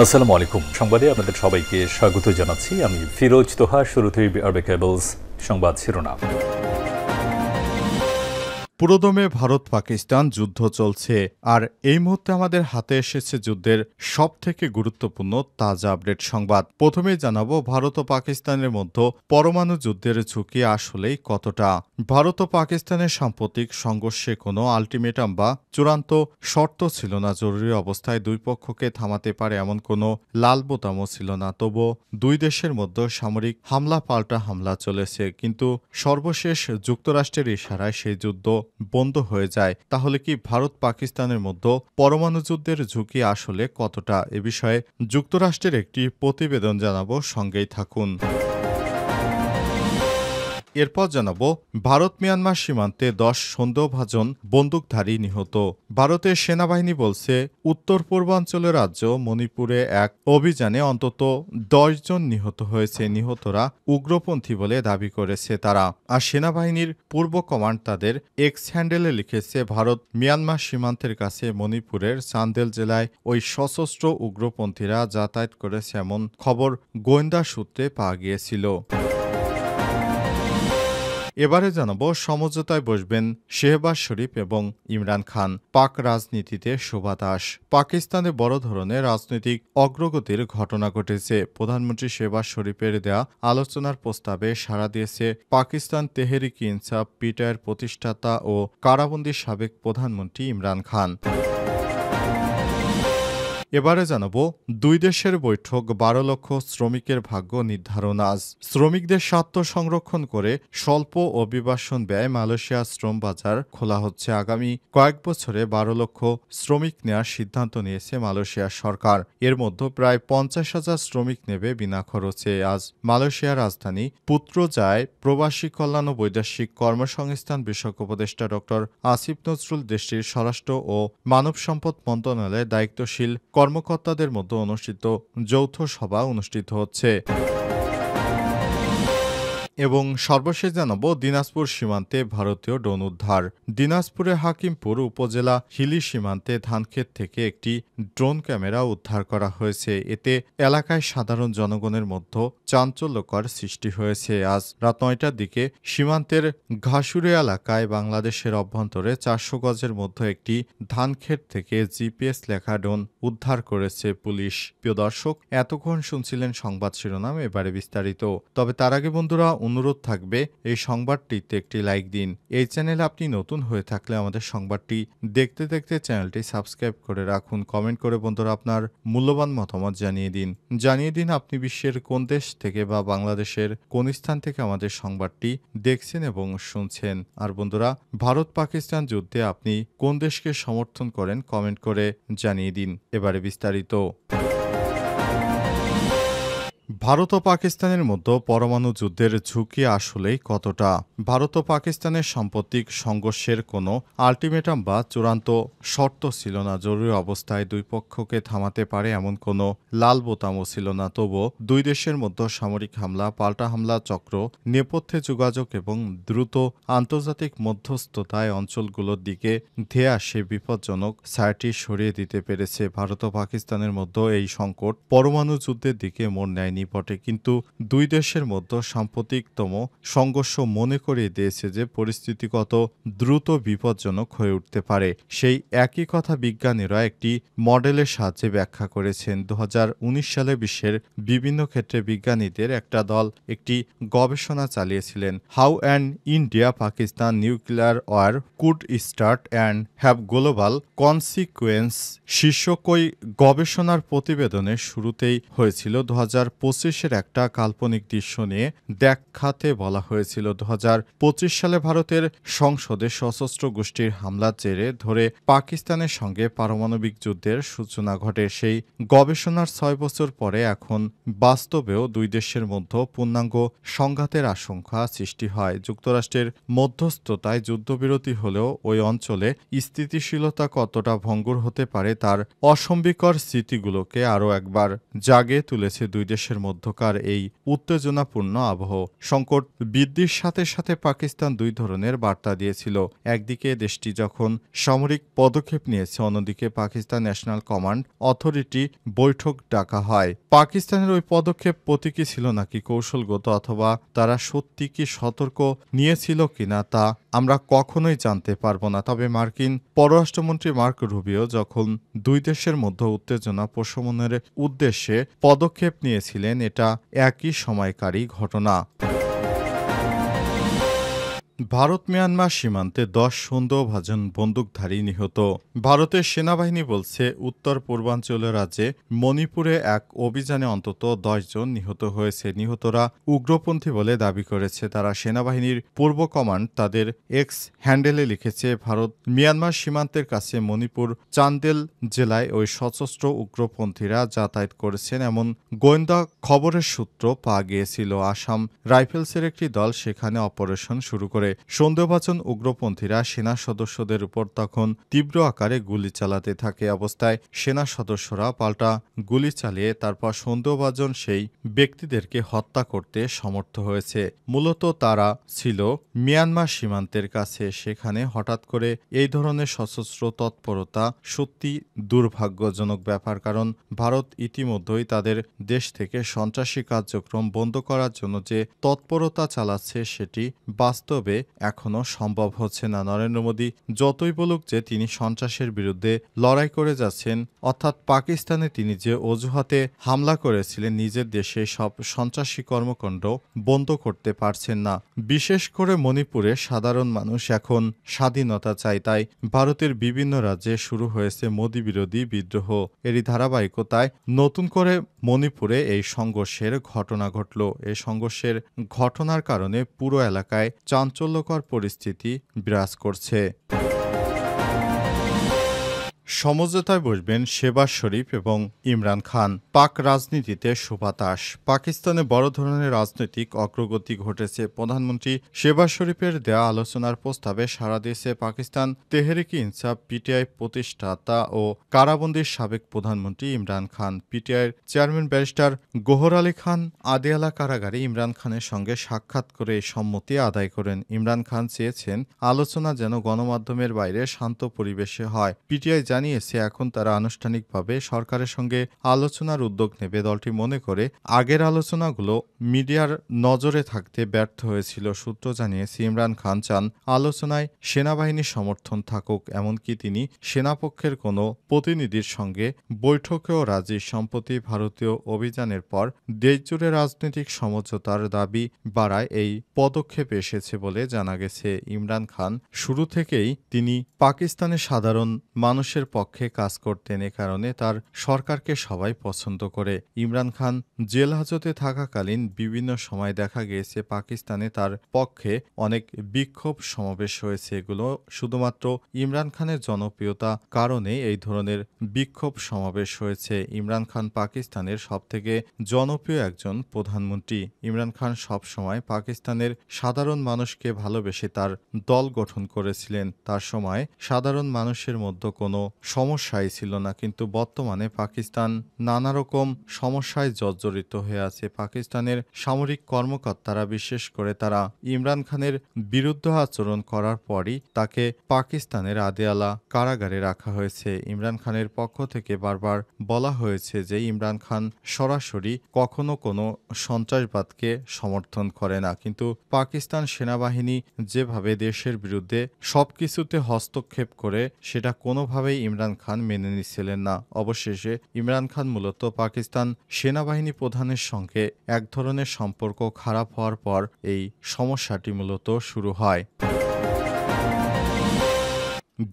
আসসালামু আলাইকুম। সংবাদে আপনাদের সবাইকে স্বাগত জানাচ্ছি। আমি ফিরোজ তোহা। শুরুতেই আরবে কেবলস সংবাদ শিরোনাম। পুরোদমে ভারত পাকিস্তান যুদ্ধ চলছে, আর এই মুহূর্তে আমাদের হাতে এসেছে যুদ্ধের সবথেকে গুরুত্বপূর্ণ তাজা আপডেট সংবাদ। প্রথমেই জানাবো ভারত ও পাকিস্তানের মধ্যে পরমাণু যুদ্ধের ঝুঁকি আসলেই কতটা। ভারত ও পাকিস্তানের সাম্প্রতিক সংঘর্ষে কোনো আলটিমেটাম বা চূড়ান্ত শর্ত ছিল না। জরুরি অবস্থায় দুই পক্ষকে থামাতে পারে এমন কোনো লাল বোতামও ছিল না। তবুও দুই দেশের মধ্যে সামরিক হামলা পাল্টা হামলা চলেছে, কিন্তু সর্বশেষ যুক্তরাষ্ট্রের ইশারায় সেই যুদ্ধ বন্ধ হয়ে যায়। তাহলে কি ভারত পাকিস্তানের মধ্যে পরমাণু যুদ্ধের ঝুঁকি আসলে কতটা? এ বিষয়ে যুক্তরাষ্ট্রের একটি প্রতিবেদন জানাবো, সঙ্গেই থাকুন। এরপর জানাবো ভারত মিয়ানমার সীমান্তে 10 সন্দেহভাজন বন্দুকধারী নিহত। ভারতের সেনাবাহিনী বলছে উত্তর পূর্বাঞ্চলের রাজ্য মণিপুরে এক অভিযানে অন্তত 10 জন নিহত হয়েছে। নিহতরা উগ্রপন্থী বলে দাবি করেছে তারা। আর সেনাবাহিনীর পূর্ব কমান্ড তাদের এক্স হ্যান্ডেলে লিখেছে, ভারত মিয়ানমার সীমান্তের কাছে মণিপুরের চান্দেল জেলায় ওই সশস্ত্র উগ্রপন্থীরা যাতায়াত করেছে এমন খবর গোয়েন্দা সূত্রে পাওয়া গিয়েছিল। এবারে জানাবো সমঝোতায় বসবেন শেহবাজ শরীফ এবং ইমরান খান। পাক রাজনীতিতে শোভা দাস। পাকিস্তানে বড় ধরনের রাজনৈতিক অগ্রগতির ঘটনা ঘটেছে। প্রধানমন্ত্রী শেহবাজ শরীফের দেয়া আলোচনার প্রস্তাবে সাড়া দিয়েছে পাকিস্তান তেহরিক ইনসাফ পিটিআইয়ের প্রতিষ্ঠাতা ও কারাবন্দী সাবেক প্রধানমন্ত্রী ইমরান খান। এবারে জানাবো দুই দেশের বৈঠক, 12 লক্ষ শ্রমিকের ভাগ্য নির্ধারণ আজ। শ্রমিকদের স্বার্থ সংরক্ষণ করে স্বল্প অভিবাসন ব্যয় মালয়েশিয়া শ্রম বাজার খোলা হচ্ছে। আগামী কয়েক বছরে 12 লক্ষ শ্রমিক নেওয়ার সিদ্ধান্ত নিয়েছে মালয়েশিয়ার সরকার। এর মধ্যে প্রায় 50,000 শ্রমিক নেবে বিনা খরচে। আজ মালয়েশিয়ার রাজধানী পুত্রজায় প্রবাসী কল্যাণ ও বৈদেশিক কর্মসংস্থান বিষয়ক উপদেষ্টা ড আসিফ নজরুল, দেশটির স্বরাষ্ট্র ও মানব সম্পদ মন্ত্রণালয়ের দায়িত্বশীল কর্মকর্তাদের মধ্যে অনুষ্ঠিত যৌথ সভা অনুষ্ঠিত হচ্ছে। এবং সর্বশেষ জানাবো দিনাজপুর সীমান্তে ভারতীয় ড্রোন উদ্ধার। দিনাজপুরের হাকিমপুর উপজেলা হিলি সীমান্তে ধানক্ষেত থেকে একটি ড্রোন ক্যামেরা উদ্ধার করা হয়েছে। এতে এলাকায় সাধারণ জনগণের মধ্যে চাঞ্চল্যকর সৃষ্টি হয়েছে। আজ রাত 9টার দিকে সীমান্তের ঘাসুরে এলাকায় বাংলাদেশের অভ্যন্তরে 400 গজের মধ্যে একটি ধানক্ষেত থেকে জিপিএস লেখা ড্রোন উদ্ধার করেছে পুলিশ। প্রিয় দর্শক, এতক্ষণ শুনছিলেন সংবাদ শিরোনাম, এবারে বিস্তারিত। তবে তার আগে বন্ধুরা, অনুরোধ থাকবে এই সংবাদটিতে একটি লাইক দিন। এই চ্যানেলে আপনি নতুন হয়ে থাকলে আমাদের সংবাদটি দেখতে দেখতে চ্যানেলটি সাবস্ক্রাইব করে রাখুন। কমেন্ট করে বন্ধুরা আপনার মূল্যবান মতামত জানিয়ে দিন আপনি বিশ্বের কোন দেশ থেকে বা বাংলাদেশের কোন স্থান থেকে আমাদের সংবাদটি দেখছেন এবং শুনছেন। আর বন্ধুরা, ভারত পাকিস্তান যুদ্ধে আপনি কোন দেশকে সমর্থন করেন কমেন্ট করে জানিয়ে দিন। এবারে বিস্তারিত। ভারত ও পাকিস্তানের মধ্যে পরমাণু যুদ্ধের ঝুঁকি আসলেই কতটা? ভারত ও পাকিস্তানের সাম্প্রতিক সংঘর্ষের কোনো আলটিমেটাম বা চূড়ান্ত শর্ত ছিল না। জরুরি অবস্থায় দুই পক্ষকে থামাতে পারে এমন কোনো লাল বোতামও ছিল না। তবুও দুই দেশের মধ্যে সামরিক হামলা পাল্টা হামলা চক্র, নেপথ্যে যোগাযোগ এবং দ্রুত আন্তর্জাতিক মধ্যস্থতায় অঞ্চলগুলোর দিকে ধেয়ে আসে বিপজ্জনক ছায়াটি সরিয়ে দিতে পেরেছে। ভারত ও পাকিস্তানের মধ্যে এই সংকট পরমাণু যুদ্ধের দিকে মোড় নেয়নি বটে, কিন্তু দুই দেশের মধ্যে সাম্প্রতিকতম সংঘর্ষ মনে করিয়ে দিয়েছে যে পরিস্থিতি কত দ্রুত বিপজ্জনক হয়ে উঠতে পারে। সেই একই কথা বিজ্ঞানীরা একটি মডেলের সাহায্যে ব্যাখ্যা করেছেন। 2019 সালে বিশ্বের বিভিন্ন ক্ষেত্রে বিজ্ঞানীদের একটা দল একটি গবেষণা চালিয়েছিলেন, how an India Pakistan nuclear war could start and have global consequence শীর্ষক ওই গবেষণার প্রতিবেদনের শুরুতেই হয়েছিল 2025-এর একটা কাল্পনিক দৃশ্য নিয়ে দেখাতে বলা হয়েছিল। 2025 সালে ভারতের সংসদে সশস্ত্র গোষ্ঠীর হামলার জেরে ধরে পাকিস্তানের সঙ্গে পারমাণবিক যুদ্ধের সূচনা ঘটে। সেই গবেষণার 6 বছর পরে এখন বাস্তবেও দুই দেশের মধ্যে পূর্ণাঙ্গ সংঘাতের আশঙ্কা সৃষ্টি হয়। যুক্তরাষ্ট্রের মধ্যস্থতায় যুদ্ধবিরতি হলেও ওই অঞ্চলে স্থিতিশীলতা কতটা ভঙ্গুর হতে পারে তার অসম্বিকর স্মৃতিগুলোকে আরও একবার জাগিয়ে তুলেছে দুই দেশের মধ্যকার এই উত্তেজনাপূর্ণ আবহ সংকট বৃদ্ধির সাথে সাথে পাকিস্তান দুই ধরনের বার্তা দিয়েছিল। একদিকে দেশটি যখন সামরিক পদক্ষেপ নিয়েছে, অন্যদিকে পাকিস্তান ন্যাশনাল কমান্ড অথরিটি বৈঠক ডাকা হয়। পাকিস্তানের ওই পদক্ষেপ প্রতীকী ছিল নাকি কৌশলগত, অথবা তারা সত্যি কি সতর্ক নিয়েছিল কিনা তা আমরা কখনোই জানতে পারব না। তবে মার্কিন পররাষ্ট্রমন্ত্রী মার্ক রুবিও যখন দুই দেশের মধ্যে উত্তেজনা প্রশমনের উদ্দেশ্যে পদক্ষেপ নিয়েছিলেন, এটা একই সময়কারী ঘটনা। ভারত মিয়ানমার সীমান্তে 10 সন্দেহভাজন বন্দুকধারী নিহত। ভারতের সেনাবাহিনী বলছে, উত্তর পূর্বাঞ্চলীয় রাজ্যে মণিপুরে এক অভিযানে অন্তত 10 জন নিহত হয়েছে। নিহতরা উগ্রপন্থী বলে দাবি করেছে তারা। সেনাবাহিনীর পূর্ব কমান্ড তাদের এক্স হ্যান্ডেলে লিখেছে, ভারত মিয়ানমার সীমান্তের কাছে মণিপুর চান্দেল জেলায় ওই সশস্ত্র উগ্রপন্থীরা যাতায়াত করেছেন এমন গোয়েন্দা খবরের সূত্র পাওয়া গিয়েছিল। আসাম রাইফেলসের একটি দল সেখানে অপারেশন শুরু করে। সন্দেহভাজন উগ্রপন্থীরা সেনা সদস্যদের উপর তখন তীব্র আকারে গুলি চালাতে থাকে। অবস্থায় সেনা সদস্যরা পাল্টা গুলি চালিয়ে তারপর সন্দেহভাজন সেই ব্যক্তিদেরকে হত্যা করতে সমর্থ হয়েছে। মূলত তারা ছিল মিয়ানমার সীমান্তের কাছে। সেখানে হঠাৎ করে এই ধরনের সশস্ত্র তৎপরতা সত্যি দুর্ভাগ্যজনক ব্যাপার, কারণ ভারত ইতিমধ্যেই তাদের দেশ থেকে সন্ত্রাসী কার্যক্রম বন্ধ করার জন্য যে তৎপরতা চালাচ্ছে সেটি বাস্তবে এখনো সম্ভব হচ্ছে না। নরেন্দ্র মোদী যতই বলুক যে তিনি সন্ত্রাসের বিরুদ্ধে লড়াই করে যাচ্ছেন, অর্থাৎ পাকিস্তানে তিনি যে অজুহাতে হামলা করেছিলেন, নিজের দেশে সব সন্ত্রাসী কর্মকাণ্ড বন্ধ করতে পারছেন না। বিশেষ করে মণিপুরে সাধারণ মানুষ এখন স্বাধীনতা চায়। তাই ভারতের বিভিন্ন রাজ্যে শুরু হয়েছে মোদী বিরোধী বিদ্রোহ। এরই ধারাবাহিকতায় নতুন করে মণিপুরে এই সংঘর্ষের ঘটনা ঘটল। এই সংঘর্ষের ঘটনার কারণে পুরো এলাকায় চাঞ্চল্যকর পরিস্থিতি বিরাজ করছে। সমঝোতায় বসবেন শেহবাজ শরীফ এবং ইমরান খান। পাক রাজনীতিতে সুবাতাস। পাকিস্তানে বড় ধরনের রাজনৈতিক অগ্রগতি ঘটেছে। প্রধানমন্ত্রী শেহবাজ শরীফের দেয়া আলোচনার প্রস্তাবে সাড়া দিয়েছে পাকিস্তান তেহরিক ইনসাফ পিটিআই প্রতিষ্ঠাতা ও কারাবন্দীর সাবেক প্রধানমন্ত্রী ইমরান খান। পিটিআইয়ের চেয়ারম্যান ব্যারিস্টার গওহর আলী খান আদিয়ালা কারাগারে ইমরান খানের সঙ্গে সাক্ষাৎ করে এই সম্মতি আদায় করেন। ইমরান খান চেয়েছেন আলোচনা যেন গণমাধ্যমের বাইরে শান্ত পরিবেশে হয়। পিটিআই জানিয়েছে এখন তারা আনুষ্ঠানিকভাবে সরকারের সঙ্গে আলোচনার উদ্যোগ নেবে। দলটি মনে করে আগের আলোচনাগুলো মিডিয়ার নজরে থাকতে ব্যর্থ হয়েছিল। সূত্র জানিয়েছে ইমরান খান চান আলোচনায় সেনাবাহিনীর সমর্থন থাকুক, এমনকি তিনি সেনাপক্ষের কোনো প্রতিনিধির সঙ্গে বৈঠকেও রাজি। সম্প্রতি ভারতীয় অভিযানের পর দেশজুড়ে রাজনৈতিক সমঝোতার দাবি বাড়ায় এই পদক্ষেপ এসেছে বলে জানা গেছে। ইমরান খান শুরু থেকেই তিনি পাকিস্তানের সাধারণ মানুষের পক্ষে কাজ করতেন। এ কারণে তার সরকারকে সবাই পছন্দ করে। ইমরান খান জেল হাজতে থাকাকালীন বিভিন্ন সময় দেখা গিয়েছে পাকিস্তানে তার পক্ষে অনেক বিক্ষোভ সমাবেশ হয়েছে। এগুলো শুধুমাত্র ইমরান খানের জনপ্রিয়তা কারণে এই ধরনের বিক্ষোভ সমাবেশ হয়েছে। ইমরান খান পাকিস্তানের সবথেকে জনপ্রিয় একজন প্রধানমন্ত্রী। ইমরান খান সবসময় পাকিস্তানের সাধারণ মানুষকে ভালোবেসে তার দল গঠন করেছিলেন। তার সময় সাধারণ মানুষের মধ্যে কোনো সমস্যাই ছিল না, কিন্তু বর্তমানে পাকিস্তান নানা রকম সমস্যায় জর্জরিত হয়ে আছে। পাকিস্তানের সামরিক কর্মকর্তারা, বিশেষ করে তারা ইমরান খানের বিরুদ্ধে আচরণ করার পরই তাকে পাকিস্তানের আদিয়ালা কারাগারে রাখা হয়েছে। ইমরান খানের পক্ষ থেকে বারবার বলা হয়েছে যে ইমরান খান সরাসরি কখনো কোনো সন্ত্রাসবাদকে সমর্থন করে না, কিন্তু পাকিস্তান সেনাবাহিনী যেভাবে দেশের বিরুদ্ধে সবকিছুতে হস্তক্ষেপ করে সেটা কোনোভাবেই ইমরান খান মেনে নিচ্ছিলেন না। অবশেষে ইমরান খান মূলত পাকিস্তান সেনাবাহিনী প্রধানের সঙ্গে এক ধরনের সম্পর্ক খারাপ হওয়ার পর এই সমস্যাটি মূলত শুরু হয়।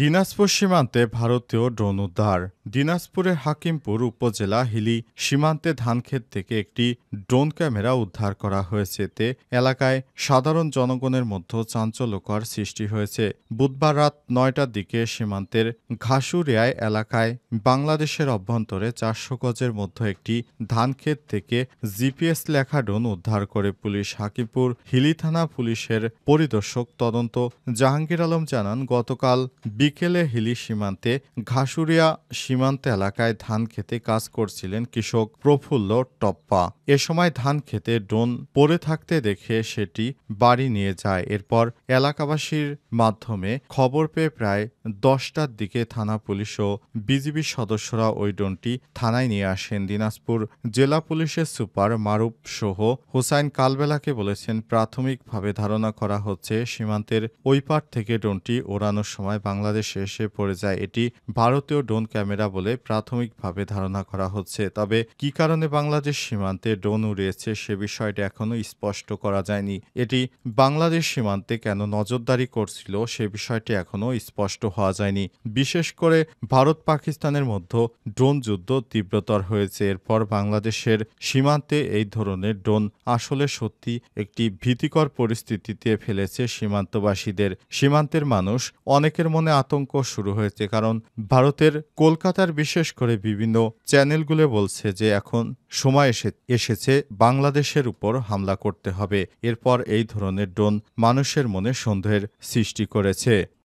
দিনাজপুর সীমান্তে ভারতীয় ড্রোন উদ্ধার। দিনাজপুরের হাকিমপুর উপজেলা হিলি সীমান্তে ধানক্ষেত থেকে একটি ড্রোন ক্যামেরা উদ্ধার করা হয়েছে। এতে এলাকায় সাধারণ জনগণের মধ্যে চাঞ্চল্যকর সৃষ্টি হয়েছে। বুধবার রাত 9টার দিকে সীমান্তের ঘাসুরিয়ায় এলাকায় বাংলাদেশের অভ্যন্তরে 400 গজের মধ্যে একটি ধানক্ষেত থেকে জিপিএস লেখা ড্রোন উদ্ধার করে পুলিশ। হাকিমপুর হিলি থানা পুলিশের পরিদর্শক তদন্ত জাহাঙ্গীর আলম জানান, গতকাল বিকেলে হিলি সীমান্তে ঘাসুরিয়া সীমান্ত এলাকায় ধান খেতে কাজ করছিলেন কৃষক প্রফুল্ল টপ্পা। এ সময় ধান খেতে ড্রোন পড়ে থাকতে দেখে সেটি বাড়ি নিয়ে যায়। এরপর এলাকাবাসীর মাধ্যমে খবর পেয়ে প্রায় 10টার দিকে থানা পুলিশ ও বিজিবি সদস্যরা ওই ড্রোনটি থানায় নিয়ে আসেন। দিনাজপুর জেলা পুলিশের সুপার মারুফ সহ হোসাইন কালবেলাকে বলেছেন, প্রাথমিকভাবে ধারণা করা হচ্ছে সীমান্তের ওই পার থেকে ড্রোনটি ওড়ানোর সময় বাংলাদেশে এসে পড়ে যায়। এটি ভারতীয় ড্রোন ক্যামেরা বলে প্রাথমিকভাবে ধারণা করা হচ্ছে। তবে কী কারণে বাংলাদেশ সীমান্তে ড্রোন উড়িয়েছে সে বিষয়টি এখনও স্পষ্ট করা যায়নি। এটি বাংলাদেশ সীমান্তে কেন নজরদারি করছিল সে বিষয়টি এখনও স্পষ্ট হওয়া যায়নি। বিশেষ করে ভারত পাকিস্তানের মধ্যে ড্রোন যুদ্ধ তীব্রতর হয়েছে। এরপর বাংলাদেশের সীমান্তে এই ধরনের ড্রোন আসলে সত্যি একটি ভীতিকর পরিস্থিতিতে ফেলেছে সীমান্তবাসীদের। সীমান্তের মানুষ অনেকের মনে আতঙ্ক শুরু হয়েছে, কারণ ভারতের কলকাতার বিশেষ করে বিভিন্ন চ্যানেলগুলো বলছে যে এখন সময় এসেছে বাংলাদেশের উপর হামলা করতে হবে। এরপর এই ধরনের ড্রোন মানুষের মনে সন্দেহের সৃষ্টি করেছে।